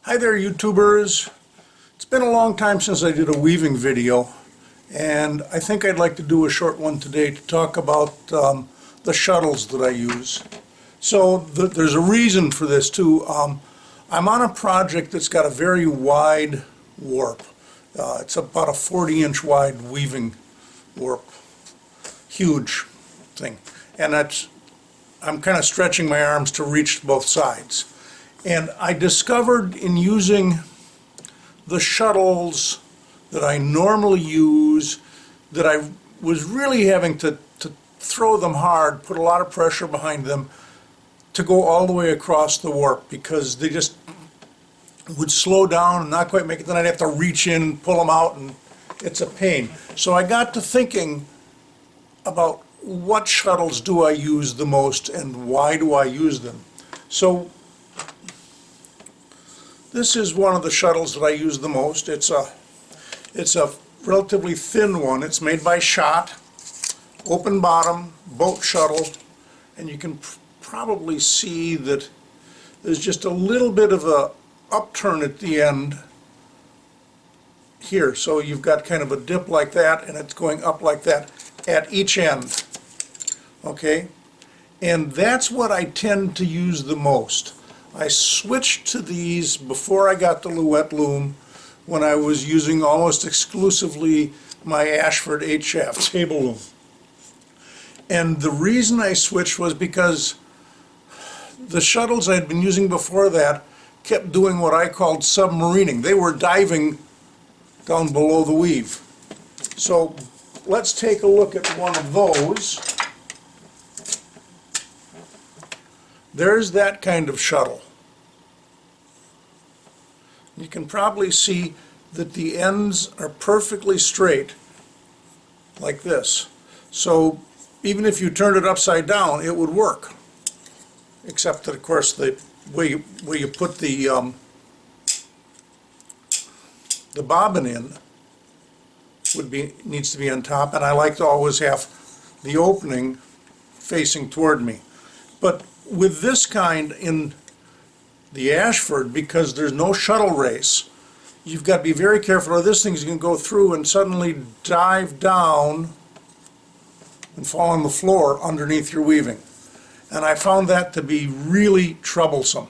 Hi there, YouTubers. It's been a long time since I did a weaving video, and I think I'd like to do a short one today to talk about the shuttles that I use. So there's a reason for this too. I'm on a project that's got a very wide warp. It's about a 40-inch wide weaving warp. Huge thing. And I'm kind of stretching my arms to reach both sides. And I discovered in using the shuttles that I normally use that I was really having to throw them hard, put a lot of pressure behind them to go all the way across the warp, because they just would slow down and not quite make it. Then I'd have to reach in and pull them out, and it's a pain. So I got to thinking about what shuttles do I use the most and why do I use them. So this is one of the shuttles that I use the most. It's a relatively thin one. It's made by Shuttle, open bottom, boat shuttle, and you can probably see that there's just a little bit of a upturn at the end here. So you've got kind of a dip like that, and it's going up like that at each end. Okay? And that's what I tend to use the most. I switched to these before I got the weft loom, when I was using almost exclusively my Ashford 8-shaft table loom. And the reason I switched was because the shuttles I had been using before that kept doing what I called submarining. They were diving down below the weave. So let's take a look at one of those. There's that kind of shuttle. You can probably see that the ends are perfectly straight, like this. So even if you turned it upside down, it would work. Except that, of course, the way you put the bobbin in needs to be on top, and I like to always have the opening facing toward me. But with this kind in the Ashford, because there's no shuttle race, you've got to be very careful, or this thing's going to go through and suddenly dive down and fall on the floor underneath your weaving. And I found that to be really troublesome.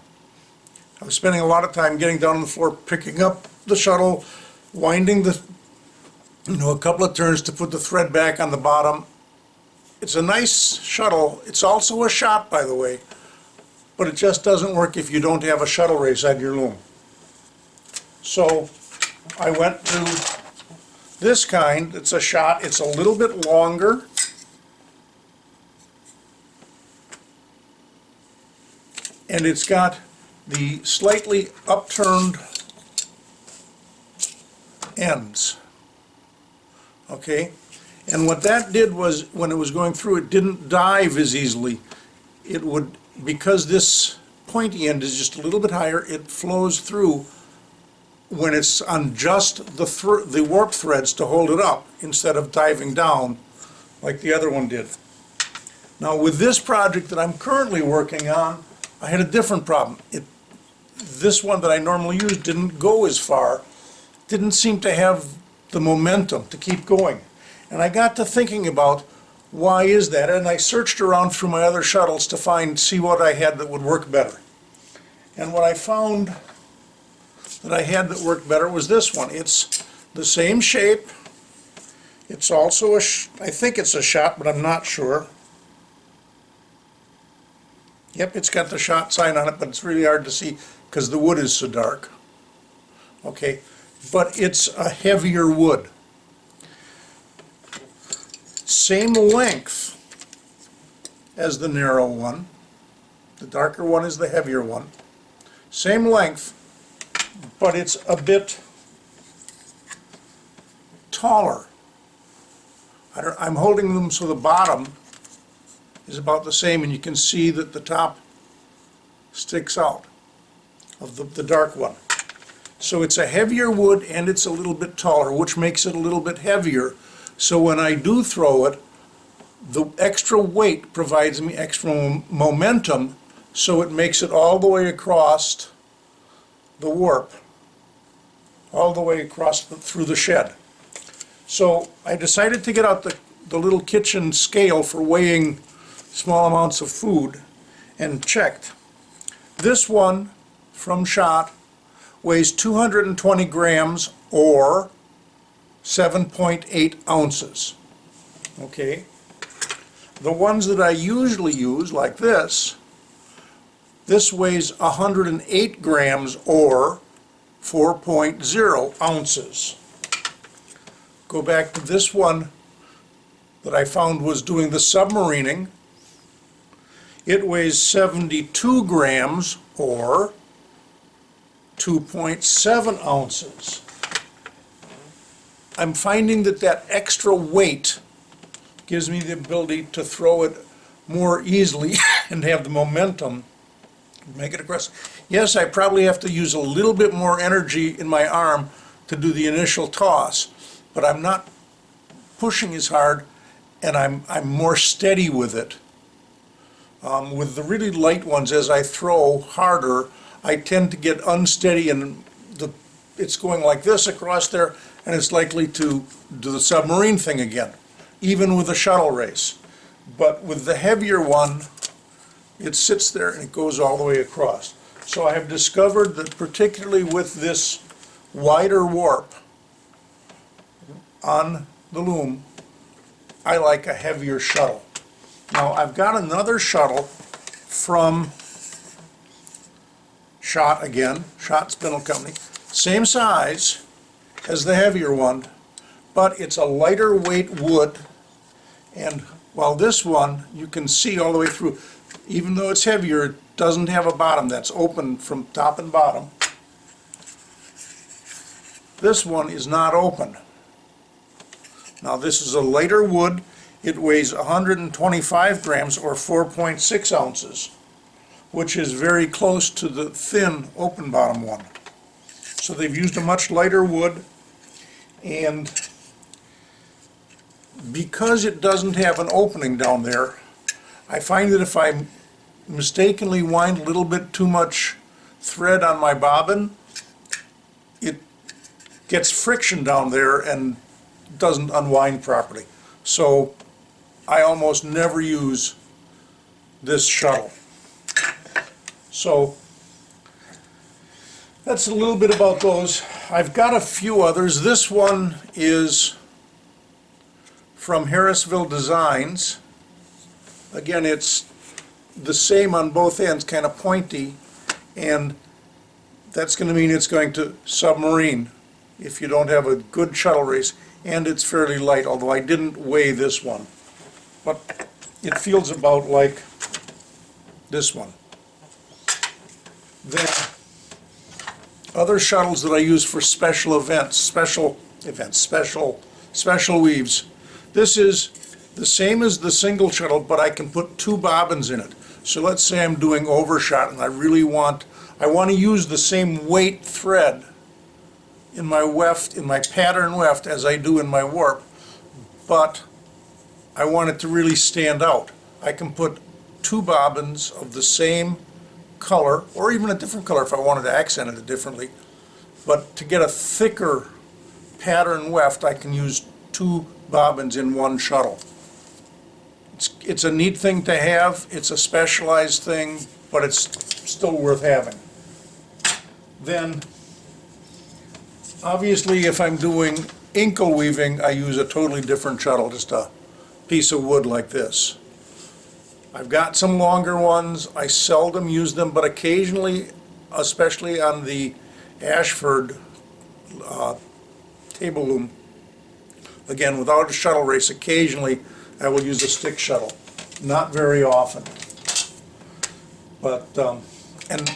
I was spending a lot of time getting down on the floor, picking up the shuttle, winding a couple of turns to put the thread back on the bottom. It's a nice shuttle. It's also a shot, by the way, but it just doesn't work if you don't have a shuttle race on your loom. So I went to this kind. It's a shot. It's a little bit longer. And it's got the slightly upturned ends. Okay? And what that did was, when it was going through, it didn't dive as easily. It would, because this pointy end is just a little bit higher, it flows through when it's on just the warp threads to hold it up, instead of diving down like the other one did. Now with this project that I'm currently working on, I had a different problem. This one that I normally use didn't go as far, didn't seem to have the momentum to keep going. And I got to thinking about, why is that? And I searched around through my other shuttles to see what I had that would work better. And what I found that I had that worked better was this one. It's the same shape. It's also I think it's a shot, but I'm not sure. Yep, it's got the shot sign on it, but it's really hard to see because the wood is so dark. Okay, but it's a heavier wood. Same length as the narrow one. The darker one is the heavier one. Same length, but it's a bit taller. I'm holding them so the bottom is about the same, and you can see that the top sticks out of the dark one. So it's a heavier wood, and it's a little bit taller, which makes it a little bit heavier. So when I do throw it, the extra weight provides me extra momentum, so it makes it all the way across the warp all the way across through the shed. So I decided to get out the little kitchen scale for weighing small amounts of food and checked. This one from Shot weighs 220 grams or 7.8 ounces. Okay. The ones that I usually use, like this weighs 108 grams or 4.0 ounces. Go back to this one that I found was doing the submarining. It weighs 72 grams or 2.7 ounces. I'm finding that extra weight gives me the ability to throw it more easily and have the momentum, make it aggressive. Yes, I probably have to use a little bit more energy in my arm to do the initial toss, but I'm not pushing as hard, and I'm more steady with it. With the really light ones, as I throw harder, I tend to get unsteady, and it's going like this across there, and it's likely to do the submarine thing again, even with a shuttle race. But with the heavier one, it sits there and it goes all the way across. So I have discovered that particularly with this wider warp on the loom, I like a heavier shuttle. Now I've got another shuttle from Shot again, Shot Spindle Company, same size as the heavier one, but it's a lighter weight wood, and while this one you can see all the way through, even though it's heavier, it doesn't have a bottom that's open from top and bottom. This one is not open. Now this is a lighter wood. It weighs 125 grams or 4.6 ounces, which is very close to the thin open bottom one. So they've used a much lighter wood, and because it doesn't have an opening down there, I find that if I mistakenly wind a little bit too much thread on my bobbin, it gets friction down there and doesn't unwind properly. So I almost never use this shuttle. So that's a little bit about those. I've got a few others. This one is from Harrisville Designs. Again, it's the same on both ends, kind of pointy, and that's going to mean it's going to submarine if you don't have a good shuttle race, and it's fairly light, although I didn't weigh this one. But it feels about like this one. Then other shuttles that I use for special weaves. This is the same as the single shuttle, but I can put two bobbins in it. So let's say I'm doing overshot and I want to use the same weight thread in my weft, in my pattern weft, as I do in my warp, but I want it to really stand out. I can put two bobbins of the same color, or even a different color if I wanted to accent it differently. But to get a thicker pattern weft, I can use two bobbins in one shuttle. It's a neat thing to have. It's a specialized thing, but it's still worth having. Then, obviously, if I'm doing inkle weaving, I use a totally different shuttle, just a piece of wood like this. I've got some longer ones. I seldom use them, but occasionally, especially on the Ashford table loom, again, without a shuttle race, occasionally I will use a stick shuttle. Not very often. But, and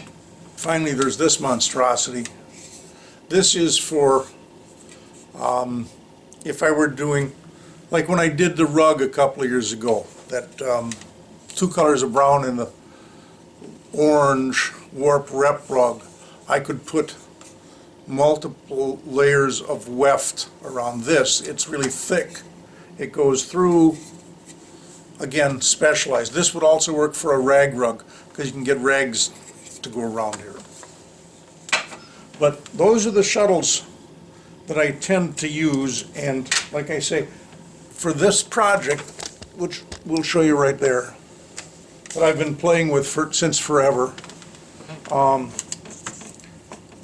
finally there's this monstrosity. This is for, if I were doing, like when I did the rug a couple of years ago, that two colors of brown and the orange warp rep rug, I could put multiple layers of weft around this. It's really thick. It goes through, again, specialized. This would also work for a rag rug, because you can get rags to go around here. But those are the shuttles that I tend to use, and like I say, for this project, which we'll show you right there, that I've been playing with since forever,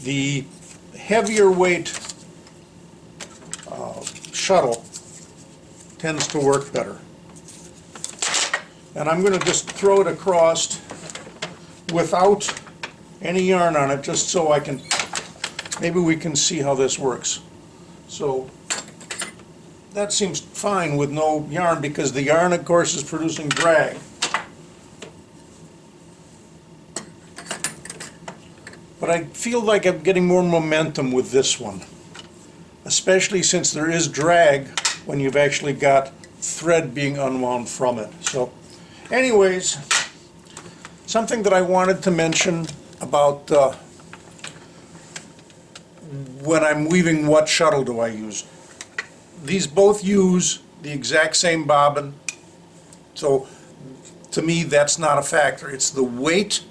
the heavier weight shuttle tends to work better. And I'm going to just throw it across without any yarn on it, just so I can, maybe we can see how this works. So that seems fine with no yarn, because the yarn, of course, is producing drag. But I feel like I'm getting more momentum with this one, especially since there is drag when you've actually got thread being unwound from it. So anyways, something that I wanted to mention about when I'm weaving, what shuttle do I use? These both use the exact same bobbin, so to me that's not a factor. It's the weight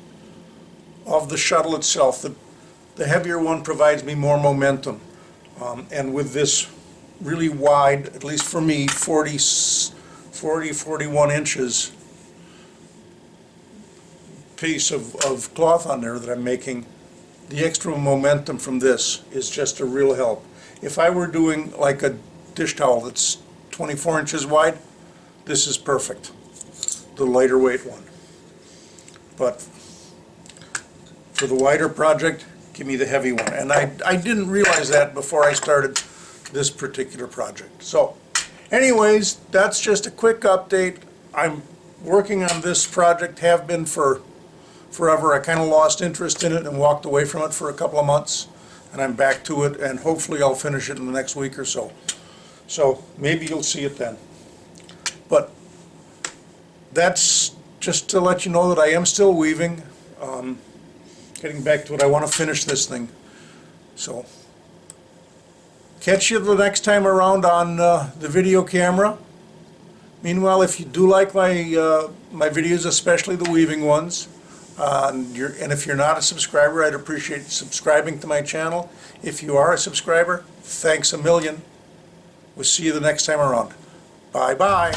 of the shuttle itself. The heavier one provides me more momentum, and with this really wide, at least for me, 41 inches piece of cloth on there that I'm making, the extra momentum from this is just a real help. If I were doing like a dish towel that's 24 inches wide, this is perfect, the lighter weight one. But for the wider project, give me the heavy one. And I didn't realize that before I started this particular project. So anyways, that's just a quick update. I'm working on this project, have been for forever. I kind of lost interest in it and walked away from it for a couple of months, and I'm back to it, and hopefully I'll finish it in the next week or so. So maybe you'll see it then. But that's just to let you know that I am still weaving. Getting back to it, I want to finish this thing. So catch you the next time around on the video camera. Meanwhile, if you do like my videos, especially the weaving ones, and if you're not a subscriber, I'd appreciate subscribing to my channel. If you are a subscriber, thanks a million. We'll see you the next time around. Bye-bye.